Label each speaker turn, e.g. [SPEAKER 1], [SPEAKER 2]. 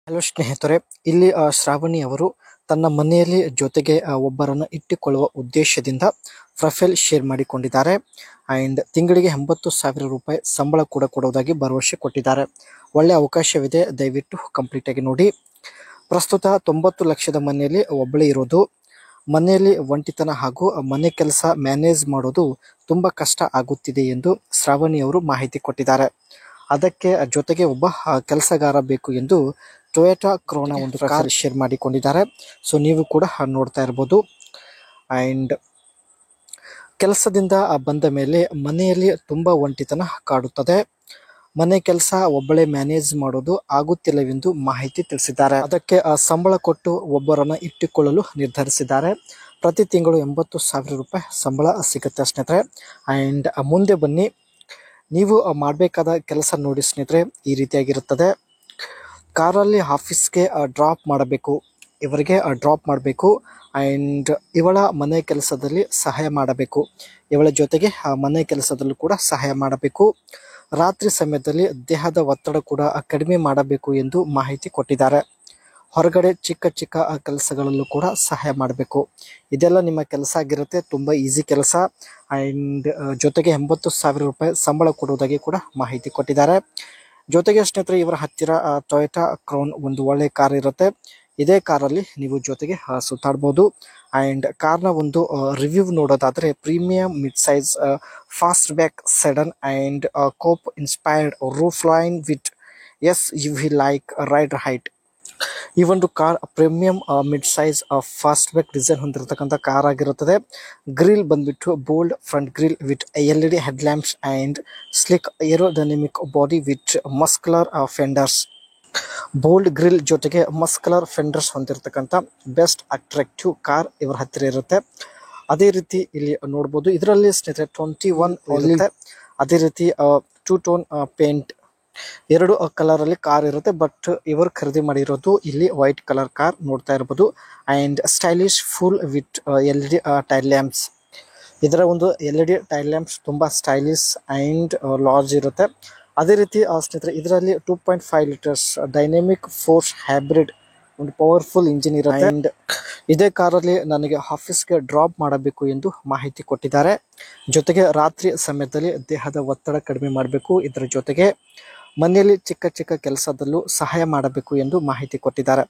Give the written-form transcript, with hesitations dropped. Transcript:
[SPEAKER 1] Hello ಸ್ನೇಹಿತರೆ, ಇಲ್ಲಿ ಶ್ರಾವಣಿ ಅವರು ತನ್ನ ಮನೆಯಲ್ಲಿ ಜೊತೆಗೆ ಒಬ್ಬರನ್ನು ಇಟ್ಟುಕೊಳ್ಳುವ ಉದ್ದೇಶದಿಂದ ಪ್ರೊಫೈಲ್ ಶೇರ್ ಮಾಡಿಕೊಂಡಿದ್ದಾರೆ. ಅಂಡ್ ತಿಂಗಳಿಗೆ 80,000 ರೂಪಾಯಿ ಸಂಬಳ ಕೂಡ ಕೊಡುವುದಾಗಿ ಭರವಸೆ ಕೊಟ್ಟಿದ್ದಾರೆ. ಒಳ್ಳೆ ಅವಕಾಶವಿದೆ, ದಯವಿಟ್ಟು ಕಂಪ್ಲೀಟ್ ಆಗಿ ನೋಡಿ. ಪ್ರಸ್ತುತ 90 ಲಕ್ಷದ ಮನೆಯಲ್ಲಿ ಒಬ್ಬಳೇ ಇರೋದು. ಮನೆಯಲ್ಲಿ ಒಂಟಿತನ ಹಾಗೂ ಮನೆ ಕೆಲಸ ಮ್ಯಾನೇಜ್ ಮಾಡೋದು ತುಂಬಾ ಕಷ್ಟ ಆಗುತ್ತಿದೆ ಎಂದು ಶ್ರಾವಣಿ ಅವರು ಮಾಹಿತಿ ಕೊಟ್ಟಿದ್ದಾರೆ. ಅದಕ್ಕೆ ಜೊತೆಗೆ ಒಬ್ಬ ಕೆಲಸಗಾರ ಬೇಕು ಎಂದು ಟೊಯೋಟಾ ಕ್ರೋನಾ ಒಂದು ಕಾರ್ ಶೇರ್ ಮಾಡಿಕೊಂಡಿದ್ದಾರೆ. ಸೊ ನೀವು ಕೂಡ ನೋಡ್ತಾ ಇರ್ಬೋದು. ಅಂಡ್ ಕೆಲಸದಿಂದ ಬಂದ ಮೇಲೆ ಮನೆಯಲ್ಲಿ ತುಂಬಾ ಒಂಟಿತನ ಕಾಡುತ್ತದೆ. ಮನೆ ಕೆಲಸ ಒಬ್ಬಳೇ ಮ್ಯಾನೇಜ್ ಮಾಡೋದು ಆಗುತ್ತಿಲ್ಲವೆಂದು ಮಾಹಿತಿ ತಿಳಿಸಿದ್ದಾರೆ. ಅದಕ್ಕೆ ಸಂಬಳ ಕೊಟ್ಟು ಒಬ್ಬರನ್ನ ಇಟ್ಟುಕೊಳ್ಳಲು ನಿರ್ಧರಿಸಿದ್ದಾರೆ. ಪ್ರತಿ ತಿಂಗಳು 80,000 ರೂಪಾಯಿ ಸಂಬಳ ಸಿಗುತ್ತೆ ಸ್ನೇಹಿತರೆ. ಅಂಡ್ ಮುಂದೆ ಬನ್ನಿ, ನೀವು ಮಾಡಬೇಕಾದ ಕೆಲಸ ನೋಡಿ ಸ್ನೇಹಿತರೆ, ಈ ರೀತಿಯಾಗಿರುತ್ತದೆ. ಕಾರಲ್ಲಿ ಆಫೀಸ್ಗೆ ಡ್ರಾಪ್ ಮಾಡಬೇಕು, ಇವರಿಗೆ ಡ್ರಾಪ್ ಮಾಡಬೇಕು. ಆ್ಯಂಡ್ ಇವಳ ಮನೆ ಕೆಲಸದಲ್ಲಿ ಸಹಾಯ ಮಾಡಬೇಕು, ಇವಳ ಜೊತೆಗೆ ಮನೆ ಕೆಲಸದಲ್ಲೂ ಕೂಡ ಸಹಾಯ ಮಾಡಬೇಕು. ರಾತ್ರಿ ಸಮಯದಲ್ಲಿ ದೇಹದ ಒತ್ತಡ ಕೂಡ ಕಡಿಮೆ ಮಾಡಬೇಕು ಎಂದು ಮಾಹಿತಿ ಕೊಟ್ಟಿದ್ದಾರೆ. ಹೊರಗಡೆ ಚಿಕ್ಕ ಚಿಕ್ಕ ಕೆಲಸಗಳಲ್ಲೂ ಕೂಡ ಸಹಾಯ ಮಾಡಬೇಕು. ಇದೆಲ್ಲ ನಿಮ್ಮ ಕೆಲಸ ಆಗಿರುತ್ತೆ, ತುಂಬ ಈಸಿ ಕೆಲಸ. ಆ್ಯಂಡ್ ಜೊತೆಗೆ 80,000 ರೂಪಾಯಿ ಸಂಬಳ ಕೊಡುವುದಾಗಿ ಕೂಡ ಮಾಹಿತಿ ಕೊಟ್ಟಿದ್ದಾರೆ. ಜೊತೆಗೆ ಸ್ನೇಹಿತರೆ, ಇವರ ಹತ್ತಿರ ಟೊಯೋಟಾ ಕ್ರೌನ್ ಒಂದು ಒಳ್ಳೆ ಕಾರ್ ಇರುತ್ತೆ. ಇದೇ ಕಾರಲ್ಲಿ ನೀವು ಜೊತೆಗೆ ಸುತ್ತಾಡ್ಬೋದು. ಆ್ಯಂಡ್ ಕಾರ್ನ ಒಂದು ರಿವ್ಯೂ ನೋಡೋದಾದರೆ, premium mid size fastback sedan and coupe inspired roofline with SUV like ride height. ಈ ಒಂದು car premium mid size fastback design ಹೊಂದಿರತಕ್ಕಂಥ ಕಾರ್ ಆಗಿರುತ್ತದೆ. ಗ್ರಿಲ್ ಬಂದ್ಬಿಟ್ಟು bold front grill with LED head lamps and sleek aerodynamic body with muscular fenders. Bold grill ಜೊತೆಗೆ muscular fenders ಹೊಂದಿರತಕ್ಕಂಥ best attractive car ಇವರ ಹತ್ತಿರ ಇರುತ್ತೆ. ಅದೇ ರೀತಿ ಇಲ್ಲಿ ನೋಡ್ಬೋದು, ಇದರಲ್ಲಿ ಸ್ನೇಹಿತರೆ 21 ಇರುತ್ತೆ. ಅದೇ ರೀತಿ 2 ಟೋನ್ ಪೇಂಟ್, 2 ಕಲರ್ ಅಲ್ಲಿ ಕಾರ್ ಇರುತ್ತೆ. ಬಟ್ ಇವರು ಖರೀದಿ ಮಾಡಿರೋದು ಇಲ್ಲಿ ವೈಟ್ ಕಲರ್ ಕಾರ್ ನೋಡ್ತಾ ಇರ್ಬೋದು. And stylish full with LED tail lamps. ಇದರ ಒಂದು LED ಟೈಲ್ ಲ್ಯಾಂಪ್ಸ್ ತುಂಬಾ ಸ್ಟೈಲಿಶ್ ಅಂಡ್ ಲಾರ್ಜ್ ಇರುತ್ತೆ. ಅದೇ ರೀತಿ ಸ್ನೇಹಿತರೆ, ಇದರಲ್ಲಿ 2.5 ಲೀಟರ್ಸ್ ಡೈನಾಮಿಕ್ ಫೋರ್ಸ್ ಹೈಬ್ರಿಡ್ ಒಂದು ಪವರ್ಫುಲ್ ಇಂಜಿನ್ ಇರುತ್ತೆ. ಅಂಡ್ ಇದೇ ಕಾರಲ್ಲಿ ನನಗೆ ಆಫೀಸ್ಗೆ ಡ್ರಾಪ್ ಮಾಡಬೇಕು ಎಂದು ಮಾಹಿತಿ ಕೊಟ್ಟಿದ್ದಾರೆ. ಜೊತೆಗೆ ರಾತ್ರಿ ಸಮಯದಲ್ಲಿ ದೇಹದ ಒತ್ತಡ ಕಡಿಮೆ ಮಾಡಬೇಕು, ಇದರ ಜೊತೆಗೆ ಮನೆಯಲ್ಲಿ ಚಿಕ್ಕ ಚಿಕ್ಕ ಕೆಲಸದಲ್ಲೂ ಸಹಾಯ ಮಾಡಬೇಕು ಎಂದು ಮಾಹಿತಿ ಕೊಟ್ಟಿದ್ದಾರೆ.